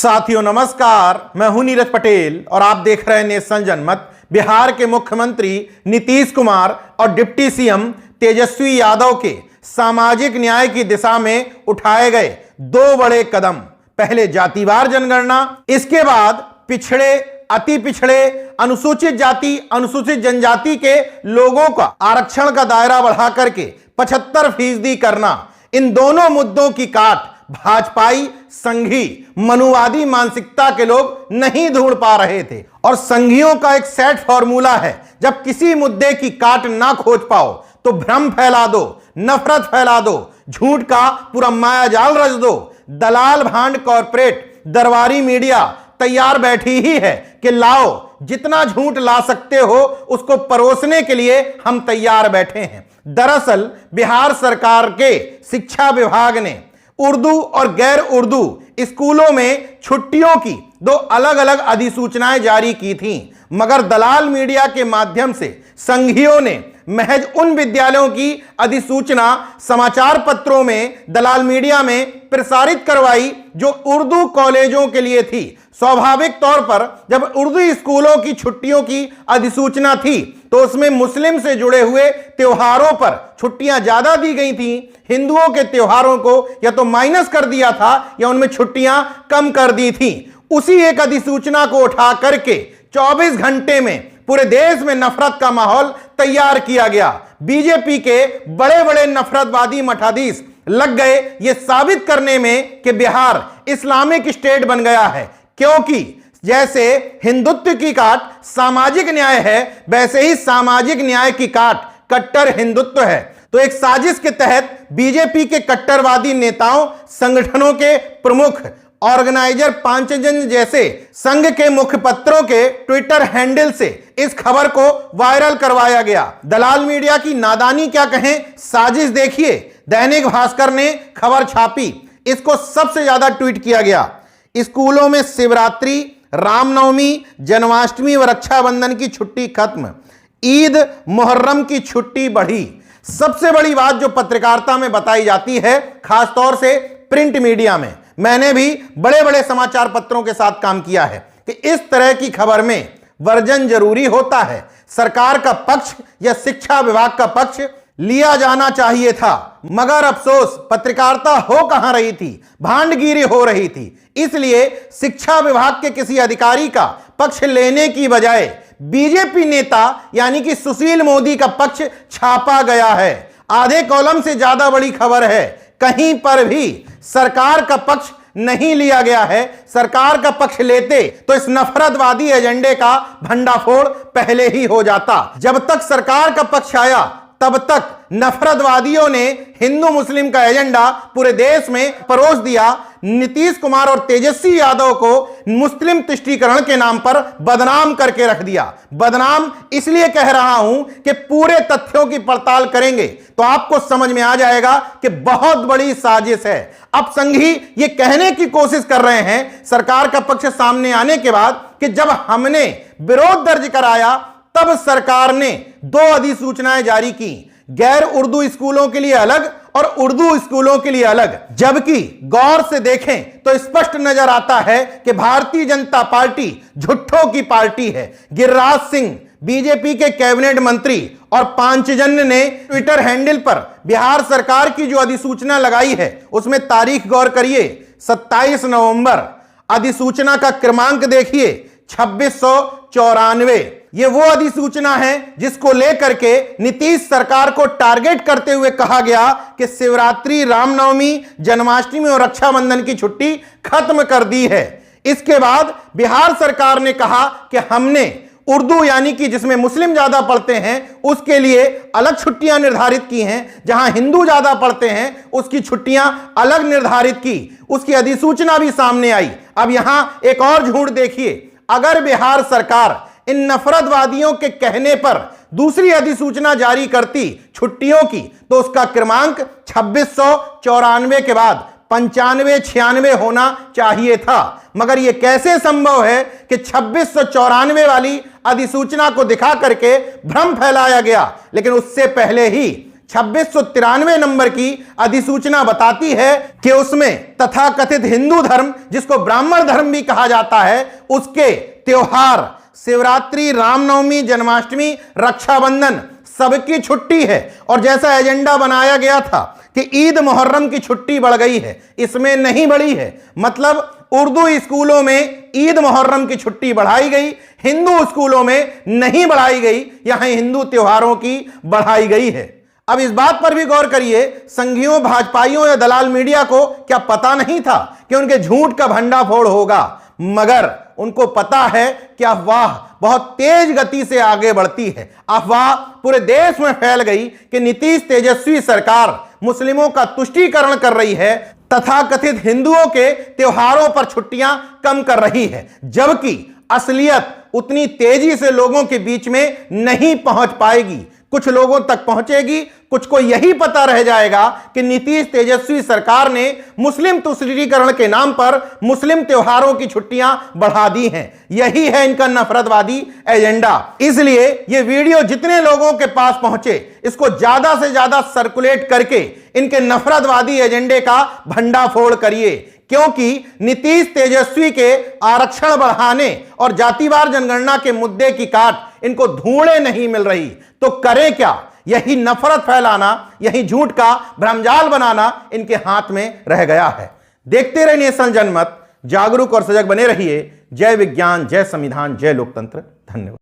साथियों नमस्कार, मैं हूं नीरज पटेल और आप देख रहे हैं नेशन जनमत। बिहार के मुख्यमंत्री नीतीश कुमार और डिप्टी सीएम तेजस्वी यादव के सामाजिक न्याय की दिशा में उठाए गए दो बड़े कदम, पहले जातिवार जनगणना, इसके बाद पिछड़े, अति पिछड़े, अनुसूचित जाति, अनुसूचित जनजाति के लोगों का आरक्षण का दायरा बढ़ा करके 75% करना। इन दोनों मुद्दों की काट भाजपाई, संघी, मनुवादी मानसिकता के लोग नहीं ढूंढ पा रहे थे और संघियों का एक सेट फॉर्मूला है, जब किसी मुद्दे की काट ना खोज पाओ तो भ्रम फैला दो, नफरत फैला दो, झूठ का पूरा मायाजाल रच दो। दलाल भांड कॉर्पोरेट दरबारी मीडिया तैयार बैठी ही है कि लाओ, जितना झूठ ला सकते हो उसको परोसने के लिए हम तैयार बैठे हैं। दरअसल बिहार सरकार के शिक्षा विभाग ने उर्दू और गैर उर्दू स्कूलों में छुट्टियों की दो अलग अलग अधिसूचनाएं जारी की थीं, मगर दलाल मीडिया के माध्यम से संघियों ने महज उन विद्यालयों की अधिसूचना समाचार पत्रों में, दलाल मीडिया में प्रसारित करवाई जो उर्दू कॉलेजों के लिए थी। स्वाभाविक तौर पर जब उर्दू स्कूलों की छुट्टियों की अधिसूचना थी तो उसमें मुस्लिम से जुड़े हुए त्योहारों पर छुट्टियां ज्यादा दी गई थी, हिंदुओं के त्योहारों को या तो माइनस कर दिया था या उनमें छुट्टियां कम कर दी थी। उसी एक अधिसूचना को उठा करके 24 घंटे में पूरे देश में नफरत का माहौल तैयार किया गया। बीजेपी के बड़े बड़े नफरतवादी मठाधीश लग गए ये साबित करने में कि बिहार इस्लामिक स्टेट बन गया है, क्योंकि जैसे हिंदुत्व की काट सामाजिक न्याय है, वैसे ही सामाजिक न्याय की काट कट्टर हिंदुत्व है। तो एक साजिश के तहत बीजेपी के कट्टरवादी नेताओं, संगठनों के प्रमुख, ऑर्गेनाइजर पांचजन जैसे संघ के मुखपत्रों के ट्विटर हैंडल से इस खबर को वायरल करवाया गया। दलाल मीडिया की नादानी क्या कहें, साजिश देखिए। दैनिक भास्कर ने खबर छापी, इसको सबसे ज्यादा ट्वीट किया गया। स्कूलों में शिवरात्रि, रामनवमी, जन्माष्टमी व रक्षाबंधन की छुट्टी खत्म, ईद मुहर्रम की छुट्टी बढ़ी। सबसे बड़ी बात जो पत्रकारिता में बताई जाती है, खासतौर से प्रिंट मीडिया में, मैंने भी बड़े बड़े समाचार पत्रों के साथ काम किया है कि इस तरह की खबर में वर्जन जरूरी होता है। सरकार का पक्ष या शिक्षा विभाग का पक्ष लिया जाना चाहिए था, मगर अफसोस पत्रकारिता हो कहां रही थी, भांडगिरी हो रही थी। इसलिए शिक्षा विभाग के किसी अधिकारी का पक्ष लेने की बजाय बीजेपी नेता यानी कि सुशील मोदी का पक्ष छापा गया है। आधे कॉलम से ज्यादा बड़ी खबर है, कहीं पर भी सरकार का पक्ष नहीं लिया गया है। सरकार का पक्ष लेते तो इस नफरतवादी एजेंडे का भंडाफोड़ पहले ही हो जाता। जब तक सरकार का पक्ष आया तब तक नफरतवादियों ने हिंदू मुस्लिम का एजेंडा पूरे देश में परोस दिया। नीतीश कुमार और तेजस्वी यादव को मुस्लिम तुष्टीकरण के नाम पर बदनाम करके रख दिया। बदनाम इसलिए कह रहा हूं कि पूरे तथ्यों की पड़ताल करेंगे तो आपको समझ में आ जाएगा कि बहुत बड़ी साजिश है। अब संघी ये कहने की कोशिश कर रहे हैं सरकार का पक्ष सामने आने के बाद कि जब हमने विरोध दर्ज कराया तब सरकार ने दो अधिसूचनाएं जारी की, गैर उर्दू स्कूलों के लिए अलग और उर्दू स्कूलों के लिए अलग। जबकि गौर से देखें तो स्पष्ट नजर आता है कि भारतीय जनता पार्टी झूठों की पार्टी है। गिरिराज सिंह बीजेपी के कैबिनेट मंत्री और पांचजन्य ने ट्विटर हैंडल पर बिहार सरकार की जो अधिसूचना लगाई है उसमें तारीख गौर करिए, 27 नवंबर। अधिसूचना का क्रमांक देखिए 2694। ये वो अधिसूचना है जिसको लेकर के नीतीश सरकार को टारगेट करते हुए कहा गया कि शिवरात्रि, रामनवमी, जन्माष्टमी और रक्षाबंधन की छुट्टी खत्म कर दी है। इसके बाद बिहार सरकार ने कहा कि हमने उर्दू यानी कि जिसमें मुस्लिम ज्यादा पढ़ते हैं उसके लिए अलग छुट्टियां निर्धारित की हैं, जहां हिंदू ज्यादा पढ़ते हैं उसकी छुट्टियां अलग निर्धारित की। उसकी अधिसूचना भी सामने आई। अब यहां एक और झूठ देखिए, अगर बिहार सरकार इन नफरतवादियों के कहने पर दूसरी अधिसूचना जारी करती छुट्टियों की तो उसका क्रमांक 2694 के बाद 95-96 होना चाहिए था। मगर यह कैसे संभव है कि 2694 वाली अधिसूचना को दिखा करके भ्रम फैलाया गया, लेकिन उससे पहले ही 2693 नंबर की अधिसूचना बताती है कि उसमें तथाकथित हिंदू धर्म, जिसको ब्राह्मण धर्म भी कहा जाता है, उसके त्योहार शिवरात्रि, रामनवमी, जन्माष्टमी, रक्षाबंधन सबकी छुट्टी है। और जैसा एजेंडा बनाया गया था कि ईद मुहर्रम की छुट्टी बढ़ गई है, इसमें नहीं बढ़ी है। मतलब उर्दू स्कूलों में ईद मुहर्रम की छुट्टी बढ़ाई गई, हिंदू स्कूलों में नहीं बढ़ाई गई, यहां हिंदू त्योहारों की बढ़ाई गई है। अब इस बात पर भी गौर करिए, संघियों, भाजपाइयों या दलाल मीडिया को क्या पता नहीं था कि उनके झूठ का भंडाफोड़ होगा? मगर उनको पता है कि अफवाह बहुत तेज गति से आगे बढ़ती है। अफवाह पूरे देश में फैल गई कि नीतीश तेजस्वी सरकार मुस्लिमों का तुष्टीकरण कर रही है, तथाकथित हिंदुओं के त्योहारों पर छुट्टियां कम कर रही है, जबकि असलियत उतनी तेजी से लोगों के बीच में नहीं पहुंच पाएगी। कुछ लोगों तक पहुंचेगी, कुछ को यही पता रह जाएगा कि नीतीश तेजस्वी सरकार ने मुस्लिम तुष्टीकरण के नाम पर मुस्लिम त्योहारों की छुट्टियां बढ़ा दी हैं। यही है इनका नफरतवादी एजेंडा। इसलिए यह वीडियो जितने लोगों के पास पहुंचे, इसको ज्यादा से ज्यादा सर्कुलेट करके इनके नफरतवादी एजेंडे का भंडाफोड़ करिए, क्योंकि नीतीश तेजस्वी के आरक्षण बढ़ाने और जातिवार जनगणना के मुद्दे की काट इनको धूड़े नहीं मिल रही। तो करें क्या? यही नफरत फैलाना, यही झूठ का भ्रमजाल बनाना इनके हाथ में रह गया है। देखते रहिए नेशन जनमत, जागरूक और सजग बने रहिए। जय विज्ञान, जय संविधान, जय लोकतंत्र। धन्यवाद।